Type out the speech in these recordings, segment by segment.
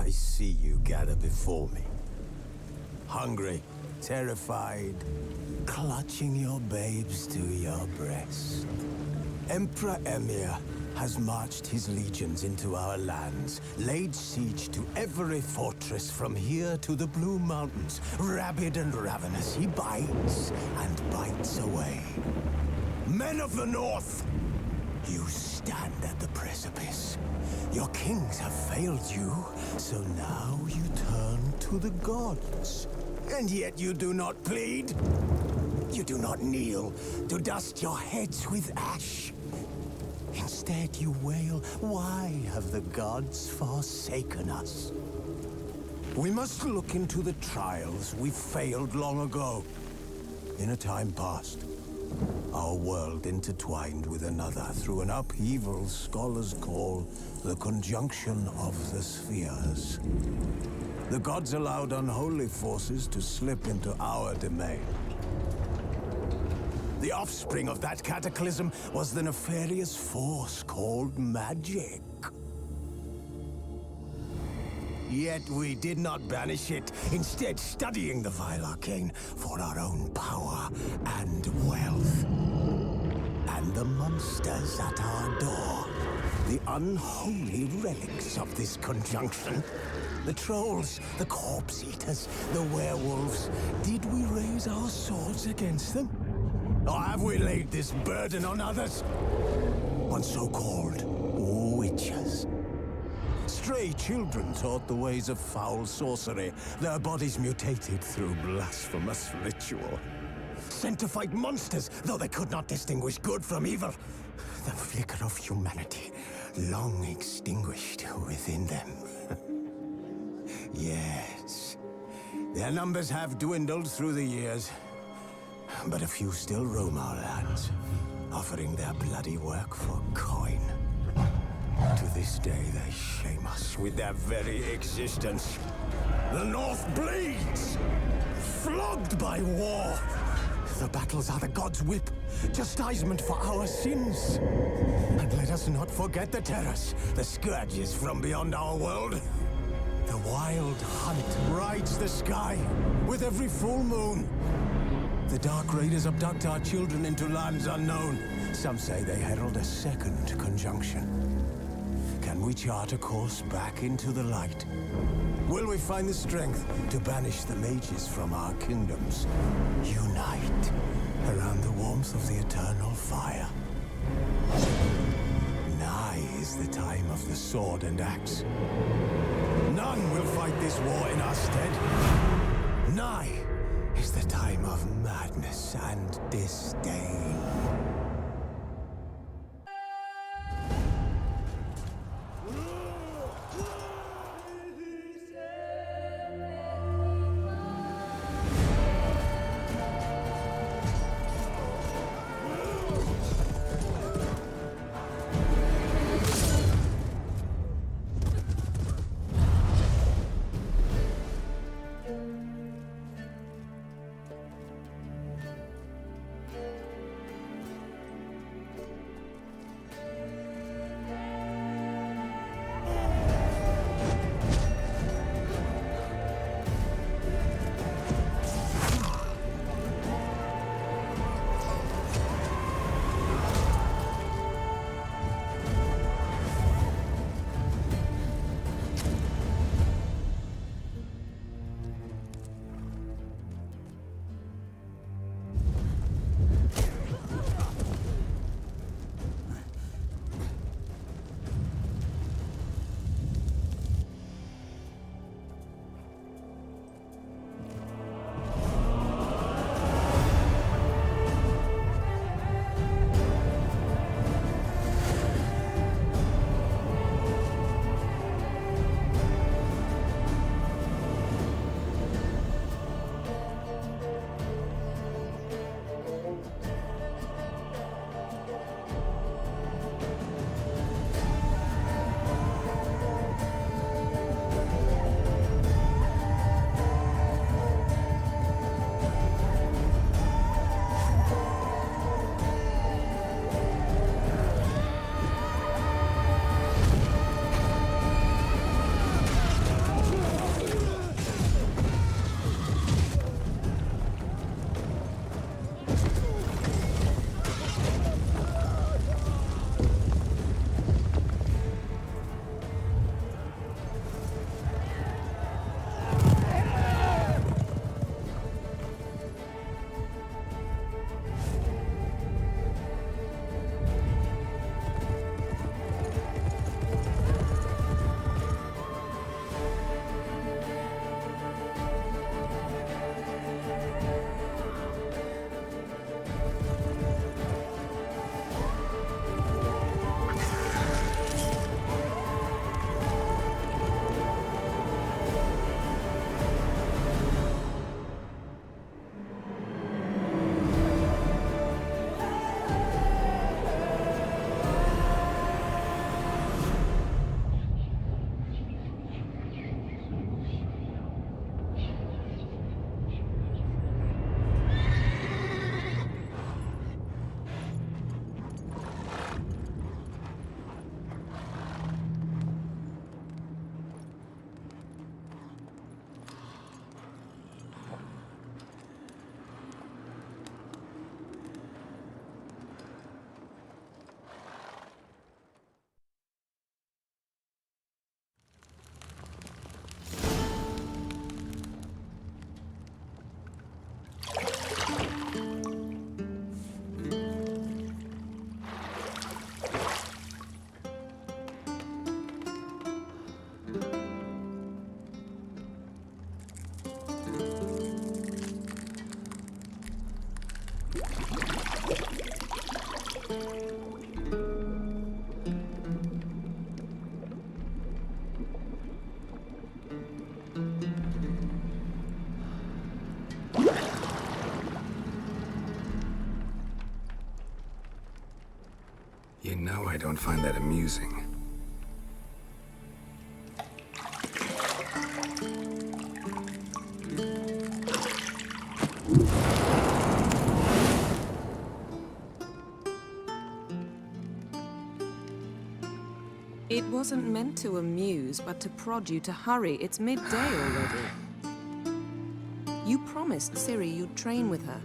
I see you gather before me. Hungry, terrified, clutching your babes to your breast. Emperor Emir has marched his legions into our lands, laid siege to every fortress from here to the Blue Mountains. Rabid and ravenous, he bites and bites away. Men of the North, you stand at the precipice. Your kings have failed you, so now you turn to the gods. And yet you do not plead. You do not kneel to dust your heads with ash. Instead you wail, why have the gods forsaken us? We must look into the trials we failed long ago. In a time past, our world intertwined with another through an upheaval scholars call the conjunction of the spheres. The gods allowed unholy forces to slip into our domain. The offspring of that cataclysm was the nefarious force called magic. Yet we did not banish it, instead studying the vile arcane for our own power and wealth. And the monsters at our door, the unholy relics of this conjunction. The trolls, the corpse eaters, the werewolves. Did we raise our swords against them? Or have we laid this burden on others? On so-called witches. Stray children taught the ways of foul sorcery, their bodies mutated through blasphemous ritual. Sent to fight monsters, though they could not distinguish good from evil. The flicker of humanity, long extinguished within them. Yes, their numbers have dwindled through the years, but a few still roam our lands, offering their bloody work for coin. To this day, they shame us with their very existence. The North bleeds, flogged by war. The battles are the gods' whip, chastisement for our sins. And let us not forget the terrors, the scourges from beyond our world. The wild hunt rides the sky with every full moon. The Dark Raiders abduct our children into lands unknown. Some say they herald a second conjunction. Can we chart a course back into the light? Will we find the strength to banish the mages from our kingdoms? Unite around the warmth of the eternal fire. Nigh is the time of the sword and axe. None will fight this war in our stead. Nigh is the time of madness and disdain. I don't find that amusing. It wasn't meant to amuse, but to prod you to hurry. It's midday already. You promised Ciri you'd train with her.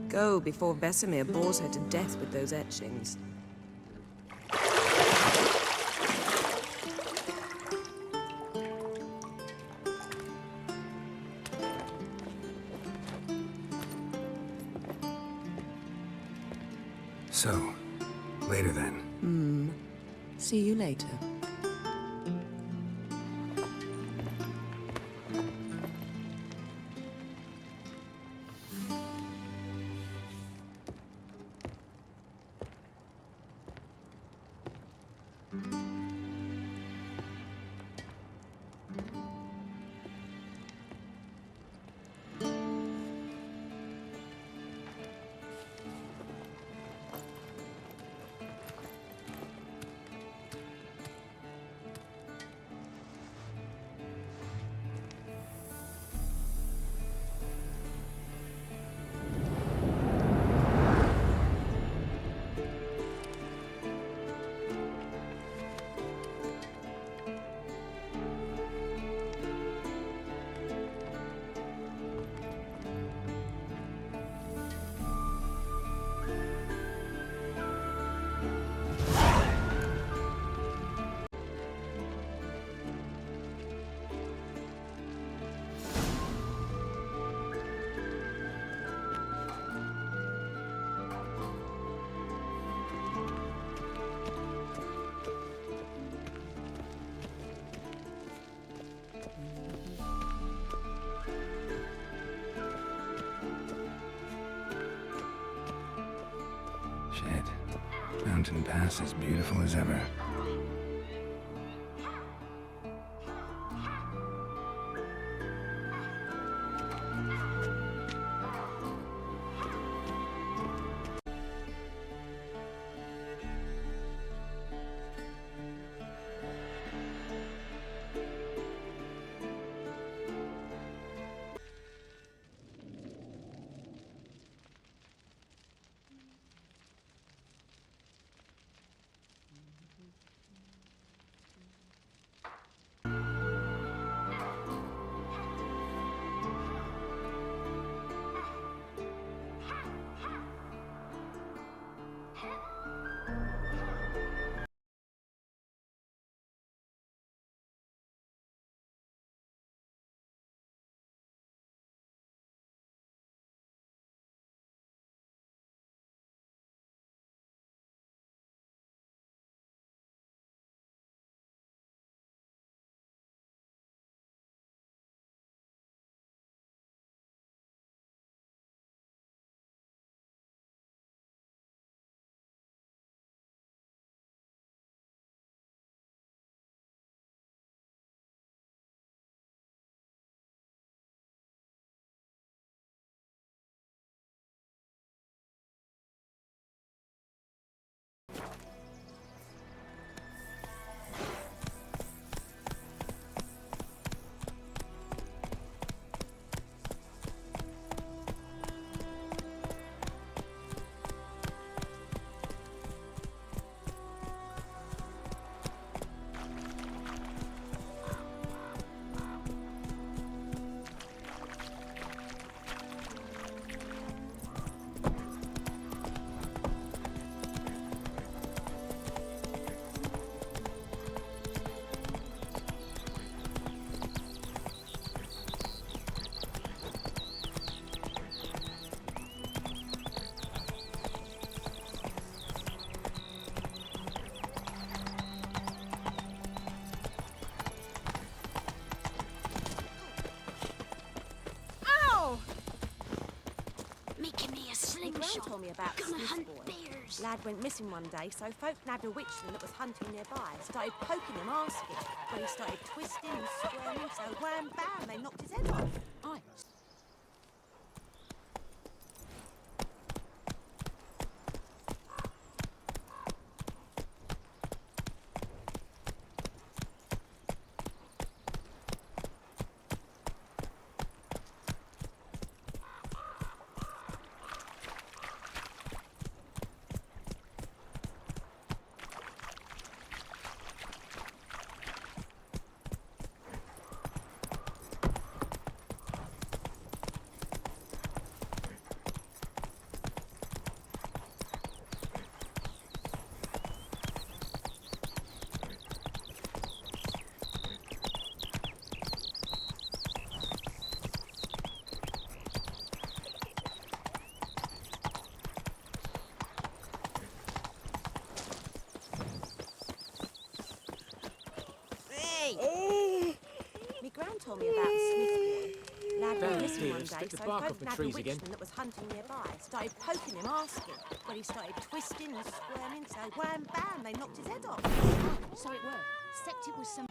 Go before Vesemir bores her to death with those etchings. So, later then. See you later. Shit. Mountain Pass as beautiful as ever. Told me about Gonna this hunt boy. bears. Lad went missing one day, so folk nabbed a witchling that was hunting nearby. Started poking him, asking. But he started twisting and squirming, so wham bam, they knocked his head off. Aye. Me gran told me about the Smith boy. Lad went Damn, missing dear, one day, stick the so bark folk up the nabbed a trees again. witchman that was hunting nearby. Started poking him, asking. But he started twisting and squirming, so wham bam, they knocked his head off. So it worked, except it was some...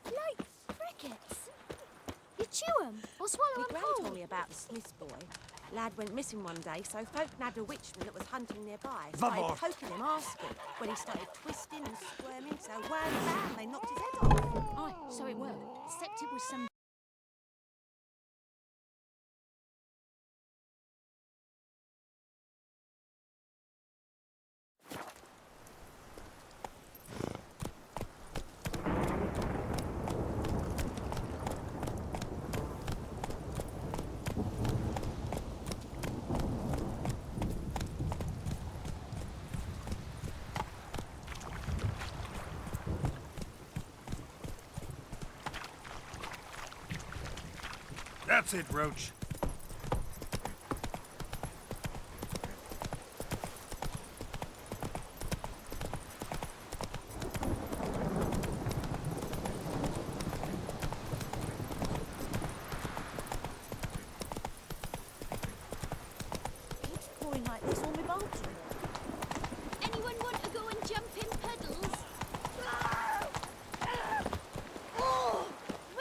Like crickets. You chew 'em or swallow Me 'em gran whole. told me about the Smith boy. Lad went missing one day, so folk nabbed a witchman that was hunting nearby. Started poking him, asking. When he started twisting and squirming, so wham bam, they knocked his head off. Aye, so it worked, except it was some... That's it, Roach. Keeps pouring like this, all my bulbs are red. Anyone want to go and jump in puddles?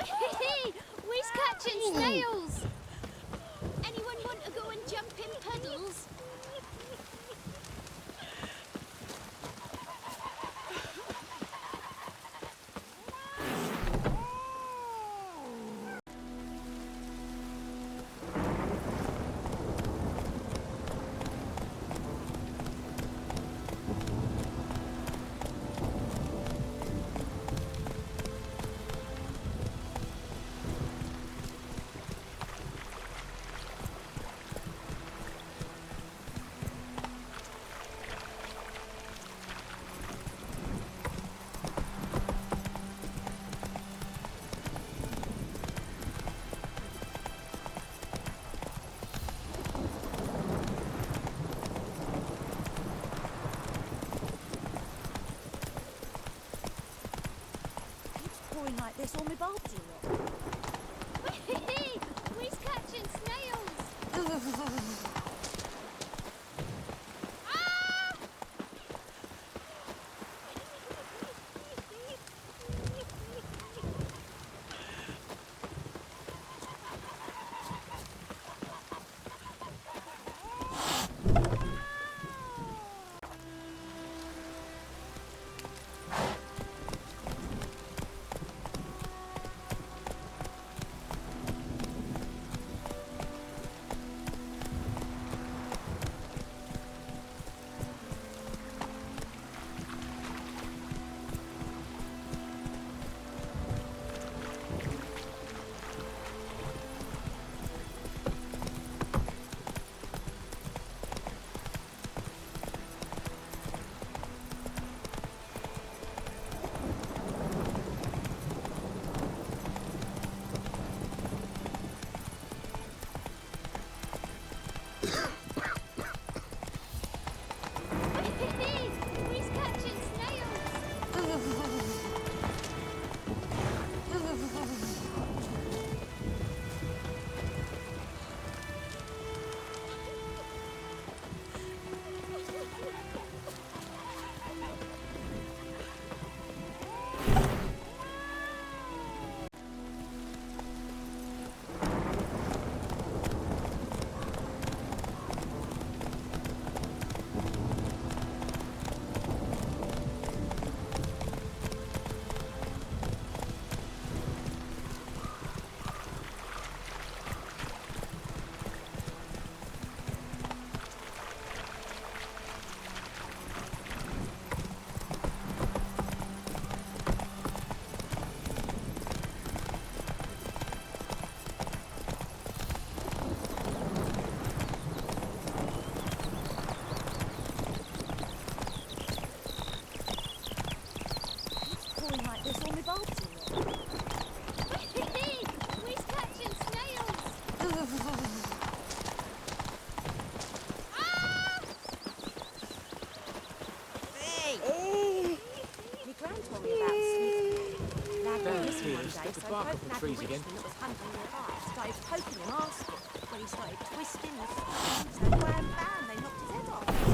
Whee! We's catching snails! Anyone want to go and jump in puddles? Keeps pouring like this, all my bulbs are red. Whee! We's catching snails! Ah! day, so folk nabbed a witchman that was hunting nearby. Started poking him, asking. When he started twisting and squirming, so wham bam, they knocked his head off.